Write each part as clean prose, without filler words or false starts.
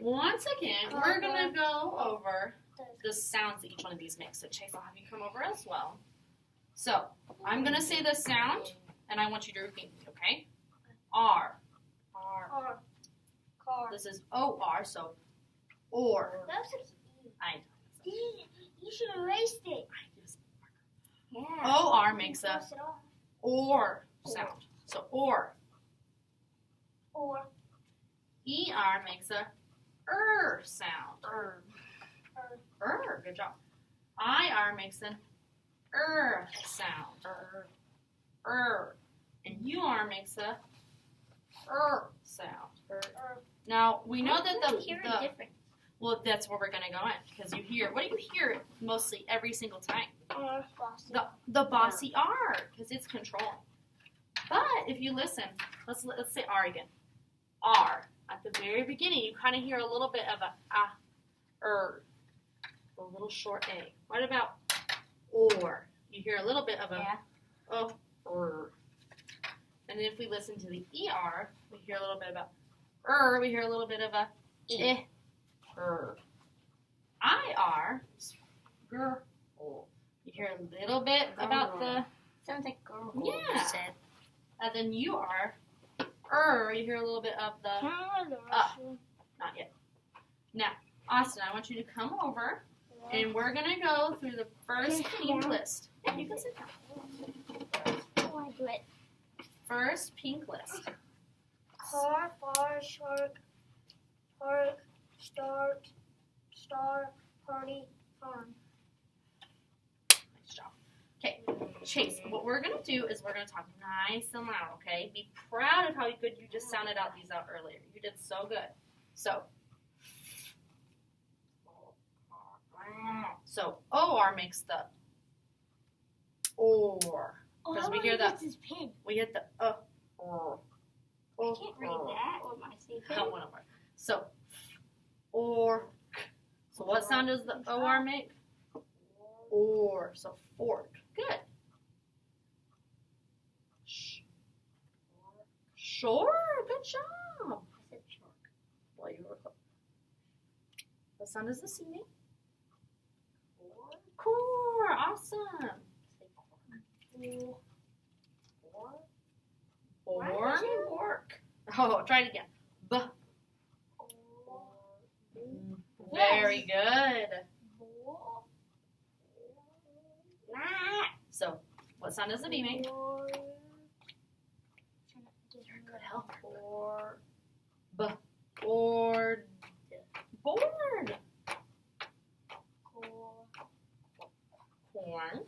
once again, we're going to go over the sounds that each one of these makes. So, Chase, I'll have you come over as well. So, I'm going to say the sound, and I want you to repeat me, okay? R. R. Car. This is O-R, so or. That was like I you should have erased it. Yeah. O-R makes a or sound. So, or. Or. E-R makes a sound. Good job. I-R makes an sound. And U-R makes a sound. Now, we know that the well, that's where we're going to go in, because you hear, what do you hear mostly every single time? The bossy R, because it's controlling. But if you listen, let's say R again. R. At the very beginning, you kind of hear a little bit of a little short A. What about or? You hear a little bit of a or. And then if we listen to the ER, we hear a little bit about we hear a little bit of a IR, girl. You hear a little bit about the Sounds like girl. Yeah. And then UR, you hear a little bit of the not yet. Now, Austin, I want you to come over, and we're gonna go through the first pink list. Yeah, you can sit down. I do it. First pink list. Car, bar, shark, park, start, star, party, farm. Nice job. Okay, Chase, what we're going to do is we're going to talk nice and loud, okay? Be proud of how good you just sounded these out earlier. You did so good. So OR makes the or. Because we hear that. We hit the or. I can't read that with my sleeping. So, or. So what sound does the OR make? Or. So fork. Good. Sure. Good job. I said shark. Well, you were close. What sound does the C make? Core. Awesome. Bork. Oh, try it again. B. Very good. So, what sound does the B make? Good help. Board. Board. Corn. Thorn.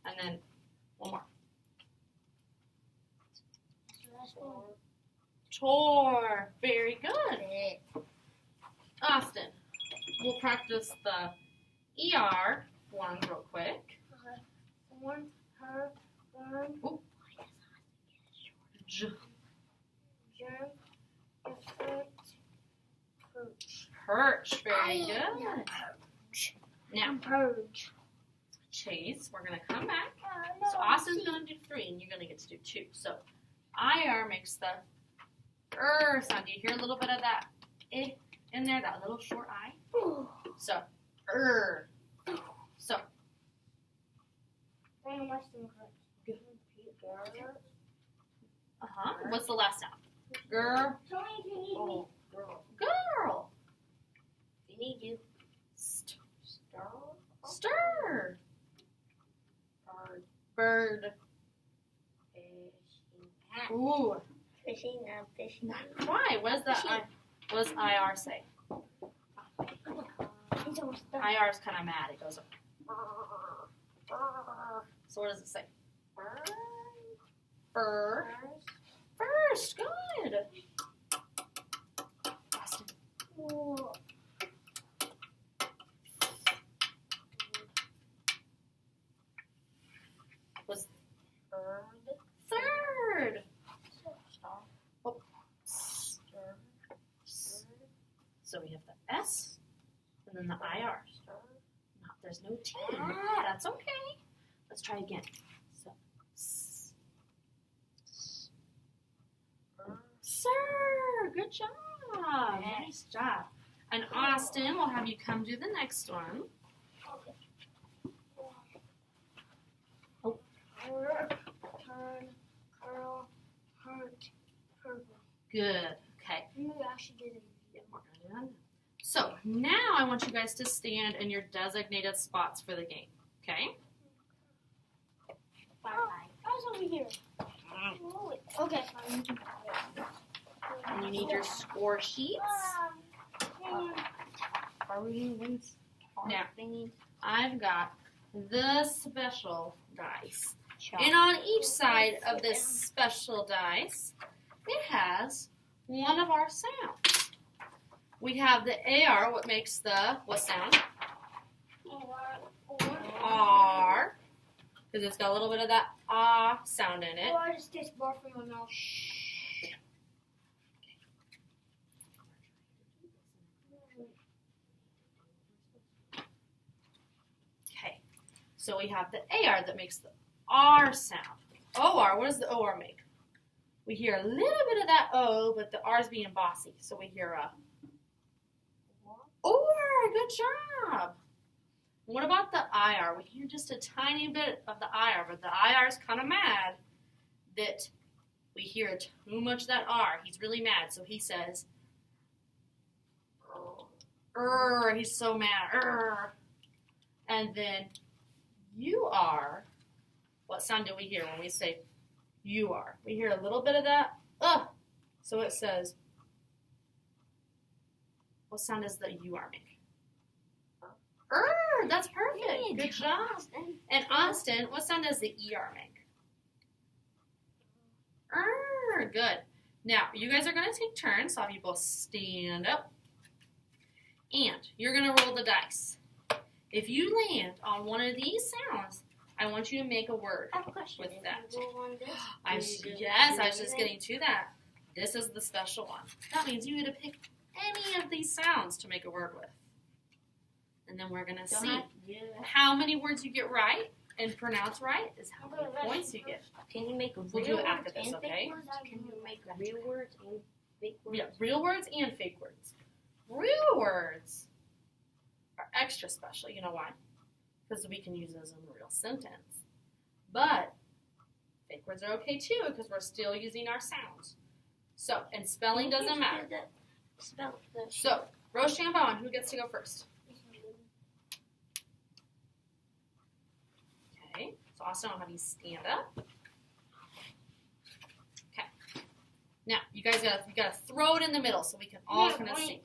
And then one more. Chore. Very good. Austin, we'll practice the ER ones real quick. One, her, one. Ooh. J. Germ, effect, perch. Perch. Very good. Now, Purge. Chase, we're going to come back. So Austin's going to do 3, and you're going to get to do 2. So IR makes the sound. Do you hear a little bit of that in there, that little short I? So, So. What's the last sound? Girl. Girl. We need you. Stir. Bird. Ooh. Fishing. Why? What does IR say? IR is kind of mad. It goes. So what does it say? First. Good. Austin. Was third. Oh. So we have the S and then the IR. No, there's no T. That's okay. Let's try again. So, good job. Nice job. And Austin, we'll have you come do the next one. Oh. Turn, curl, hurt, purple. Good. Okay. Maybe I should do Yeah, we're gonna do that. So now I want you guys to stand in your designated spots for the game. Okay? Bye. I was over here. Okay. And you need your score sheets. Now, I've got the special dice. And on each side of this special dice, it has one of our sounds. We have the AR, what makes the, what sound? R. Because it's got a little bit of that ah sound in it. Or just this bar from my mouth. Okay. So we have the AR that makes the R sound. OR, what does the OR make? We hear a little bit of that O, but the R's being bossy. So we hear a OR. Good job. What about the IR? We hear just a tiny bit of the IR, but the IR is kind of mad that we hear too much of that R. He's really mad, so he says, he's so mad, And then you are, what sound do we hear when we say you are? We hear a little bit of that, So it says, what sound does the you are make? That's perfect. Good job. And Austin, what sound does the ER make? Good. Now, you guys are going to take turns, so I'll have you both stand up. And you're going to roll the dice. If you land on one of these sounds, I want you to make a word with that. I was just getting to that. This is the special one. That means you get to pick any of these sounds to make a word with. And then we're going to see how many words you get right and pronounce right is how many points you get. Can you make We'll do it after this, okay? Can you make real words and fake words? Yeah, real words and fake words. Real words are extra special. You know why? Because we can use those in a real sentence. But fake words are okay too because we're still using our sounds. So, and spelling doesn't matter. So, Rochambeau, who gets to go first? Okay, so Austin, I'll have you stand up. Okay. Now, you guys gotta throw it in the middle so we can all kind of see.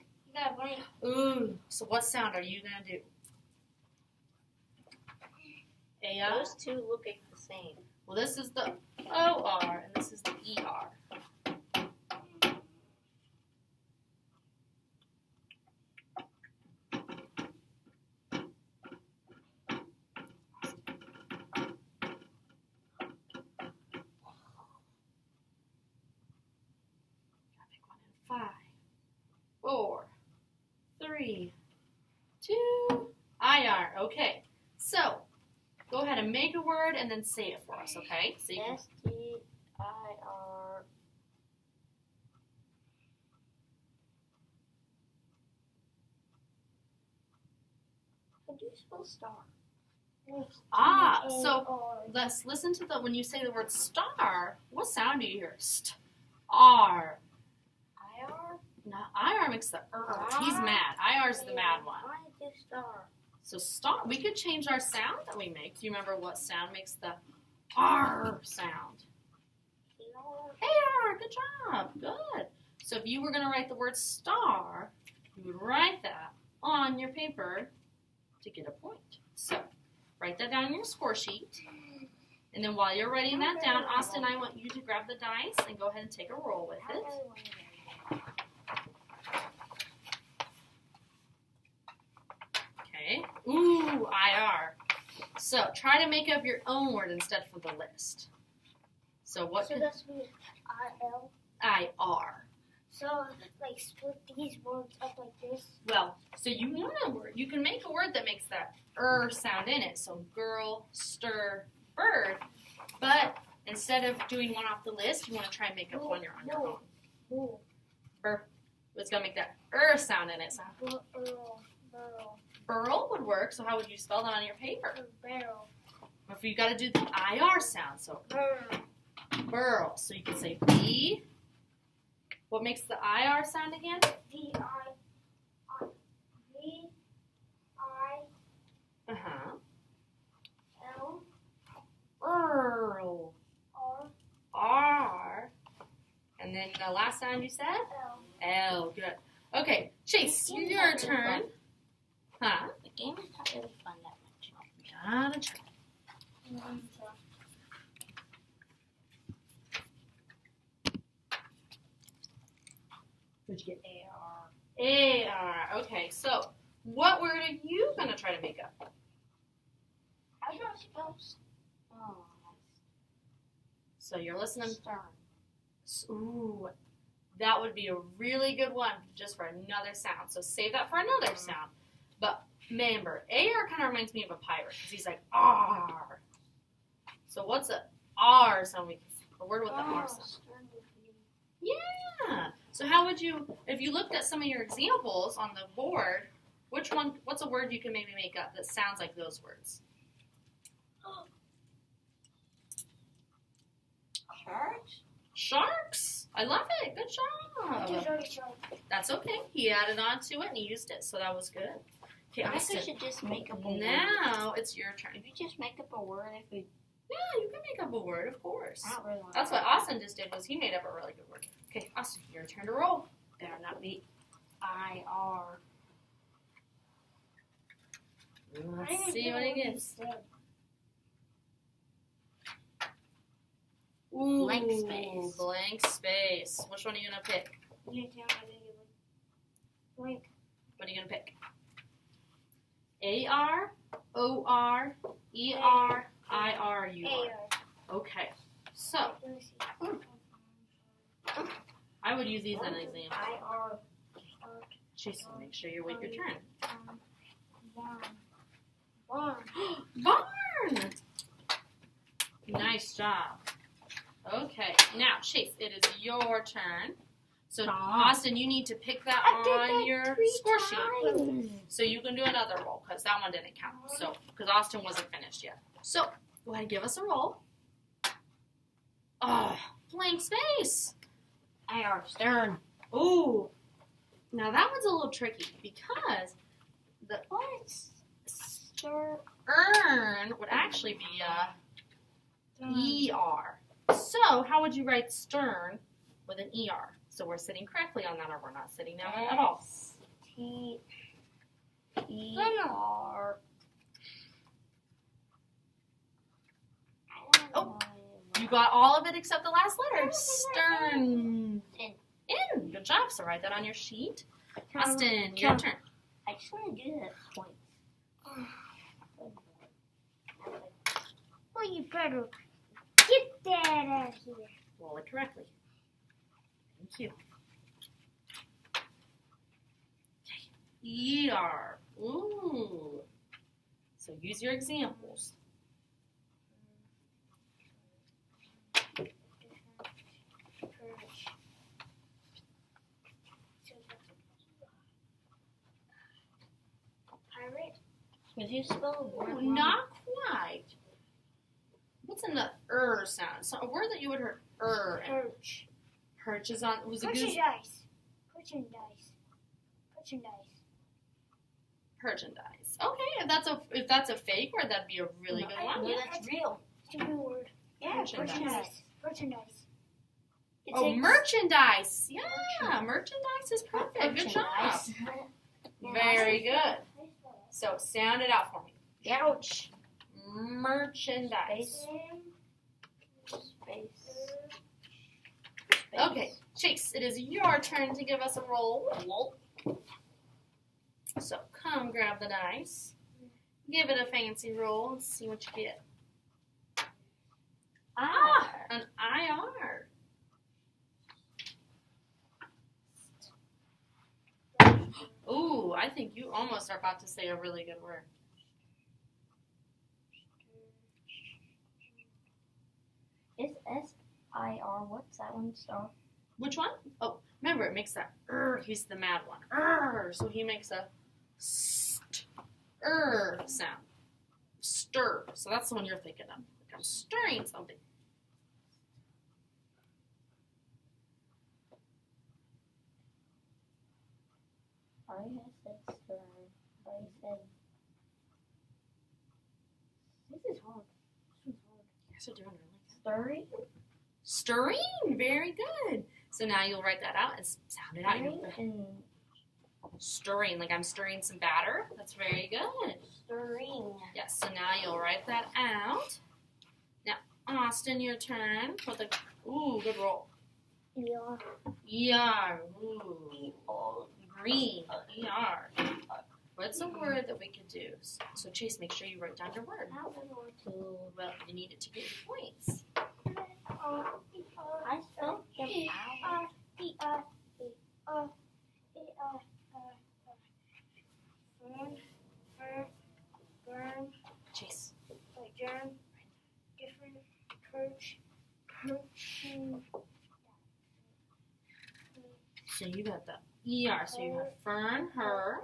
Ooh, so what sound are you gonna do? A-R? Those two look like the same. Well, this is the O-R, and this is the E-R. Okay, so go ahead and make a word and then say it for us, okay? So you can... S-T-I-R. How do you spell star? So let's listen to when you say the word star, what sound do you hear? R. I-R? No, I-R makes the He's mad. I-R is the mad one. I do star. So star, we could change our sound that we make. Do you remember what sound makes the R sound? A-R, good job, good. So if you were going to write the word star, you would write that on your paper to get a point. So write that down on your score sheet. And then while you're writing that down, Austin, I want you to grab the dice and go ahead and take a roll with it. Okay. Ooh, IR. So try to make up your own word instead from the list. So what? So that's me. I-L. I-R. So like split these words up like this. Well, so you want a word. You can make a word that makes that sound in it. So girl, stir, bird. But instead of doing one off the list, you want to try and make up one on your own. Burr. It's going to make that sound in it. So burl would work. So how would you spell that on your paper? Barrel. If you got to do the IR sound. So burl. So you can say B. What makes the IR sound again? V-I-V-I. Uh-huh. L. Burl. R. R. And then the last sound you said? L. L. Good. Okay, Chase, your turn. Huh? The game is not really fun that much. Gotta try. What'd you get? A-R. AR. Okay, so what word are you gonna try to make up? How do I spell Oh, So you're listening. stern. Ooh, that would be a really good one just for another sound. So save that for another sound. But remember, AR kind of reminds me of a pirate because he's like R. So what's a R sound? A word with the R sound. Stern would be. Yeah. So how would you, if you looked at some of your examples on the board, what's a word you can maybe make up that sounds like those words? Sharks? Sharks. I love it. Good job. That's okay. He added on to it and he used it, so that was good. Okay, I Austin. think we should just make up a word. Now it's your turn. If you just make up a word, if we Yeah, you can make up a word, of course. I don't really want That's what Austin just did, was he made up a really good word. Okay, Austin, your turn to roll. better not be I-R. Let's see what he gets. Ooh, Blank space. Blank space. Which one are you going to pick? Blank. What are you going to pick? A-R, O-R, E-R, I-R, U-R. Okay, so Let me see. I would use these as an example. I-R. Jason, make sure you wait your turn. Barn. Barn! Nice job. Okay, now Chase, it is your turn. So Austin, you need to pick that on your score sheet. So you can do another roll because that one didn't count. So because Austin wasn't finished yet. So go ahead and give us a roll. Oh, blank space. I-R, stern. Ooh. Now that one's a little tricky because the earn would actually be E-R. So how would you write stern with an E-R? So we're sitting correctly on that, or we're not sitting down at all. S-T-E-R. Oh, you got all of it except the last letter. Stern. In. Good job. So write that on your sheet. Austin, your turn. I just want to do that points. Well, you better get that out of here. Roll it correctly. Thank you. E-R. Ooh. So use your examples. Pirate. Could you spell a word? Ooh, not quite. What's in the sound? So a word that you would hear in. Perch. Perch is on. Was a goose. Merchandise. Merchandise. Merchandise. Merchandise. Okay, if that's a fake word, that'd be a really good one. No, that's real. It's a new word. Yeah, Merchandise. Merchandise. Oh, merchandise. Yeah, merchandise is perfect. Good job. Very good. So sound it out for me. Ouch. Merchandise. Space. Okay, Chase, it is your turn to give us a roll. So come grab the dice. Give it a fancy roll and see what you get. An IR. Ooh, I think you almost are about to say a really good word. It's S-I-R. What's that one? Star. Which one? Oh, Remember, it makes that he's the mad one. So he makes a sound. Stir. So that's the one you're thinking of. Like I'm stirring something. I said stir. I said. This is hard. You guys are doing really good. Stirring? Stirring. Very good. So now you'll write that out and sound it out. Stirring, like I'm stirring some batter. That's very good. Stirring. Yes, so now you'll write that out. Now, Austin, your turn. Put the, good roll. ER. Ooh. Green. ER. What's a word that we could do? So, Chase, make sure you write down your word. Well, you need it to get your points. I spelled them out. Chase. Different perch. So you got the ER. So you have fern, her.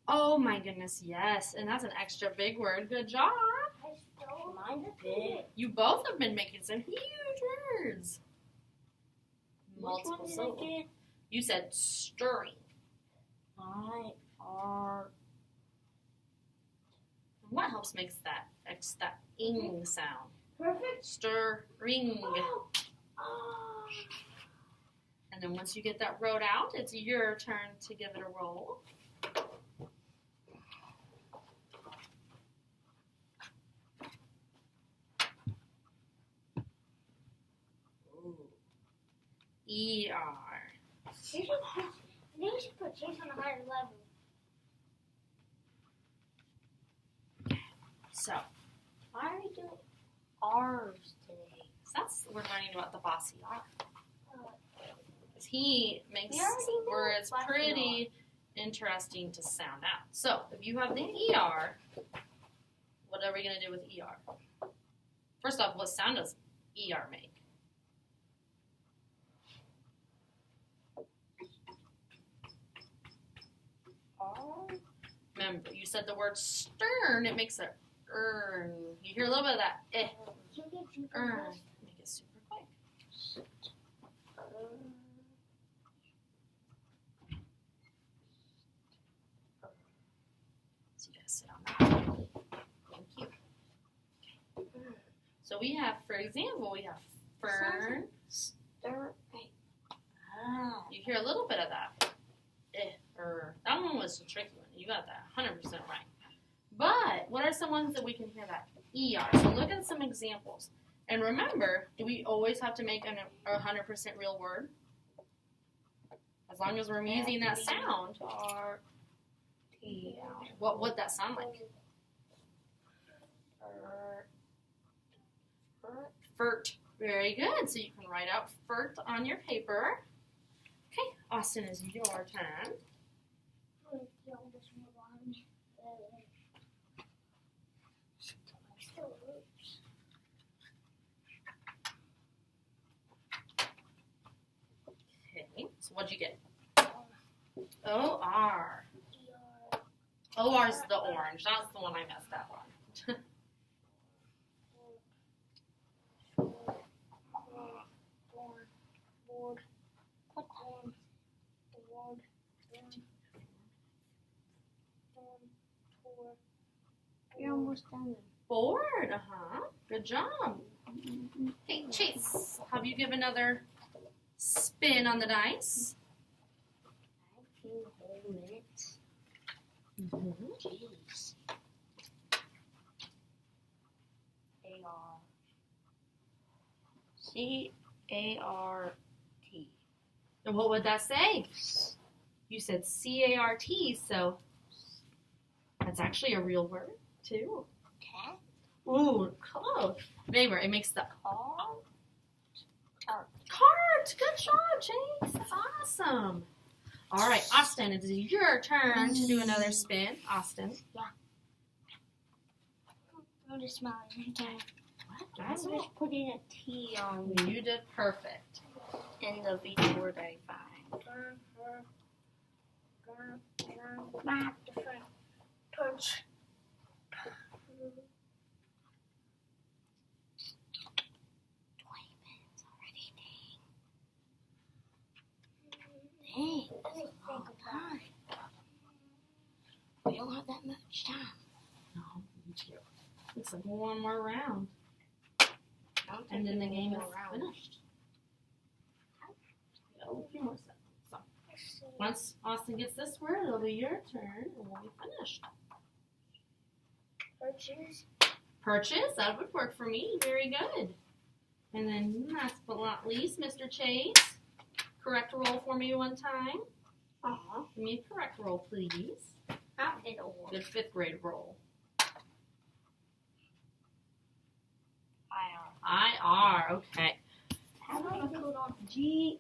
Oh my goodness, yes. And that's an extra big word. Good job. Mine's big. You both have been making some huge words. Multiple syllables. You said stirring. What helps makes that ing sound? Perfect. Stirring. And then once you get that wrote out, it's your turn to give it a roll. ER. They should put Chase on a higher level. So, Why are we doing R's today? we're learning about the bossy R. Because he makes We already know words bossy pretty interesting to sound out. So, if you have the ER, what are we going to do with ER? First off, what sound does ER make? Remember, you said the word stern, it makes a earn. You hear a little bit of that earn. Make it super quick. So you guys sit on that. Thank you. Okay. So we have, for example, we have fern. Stir. You hear a little bit of that. That one was a tricky one. You got that 100% right. But what are some ones that we can hear that ER? So look at some examples. And remember, do we always have to make a 100% real word? As long as we're using that sound. What would that sound like? Fert. Very good. So you can write out fert on your paper. Okay, Austin, is your turn. Okay, so what'd you get? O-R. O-R's the orange. That's the one I messed up on. You're almost done. Board, Good job. Hey, Chase, have you give another spin on the dice? A few whole minutes. Jeez. A-R. C-A-R-T. And what would that say? You said C-A-R-T, so that's actually a real word, too. Cat? Ooh, close. Neighbor, it makes the Cart? cart. Good job, Chase. That's awesome. All right, Austin, it is your turn to do another spin. Austin. I'm just smiling. What? I'm just putting a T on. You did perfect. end of each word I find. Different punch. 20 minutes already, dang. Dang, that's a long time. We don't have that much time. No, me too. Looks like one more round. I don't And then the think game is we'll go around. finished. A few more seconds. So once Austin gets this word, it'll be your turn and we'll be finished. Purchase. Purchase, that would work for me. Very good. And then last but not least, Mr. Chase. Correct roll for me one time. Give me a correct roll, please. I did a word. Good 5th grade roll. IR, okay. How do I put on G-I-R-T?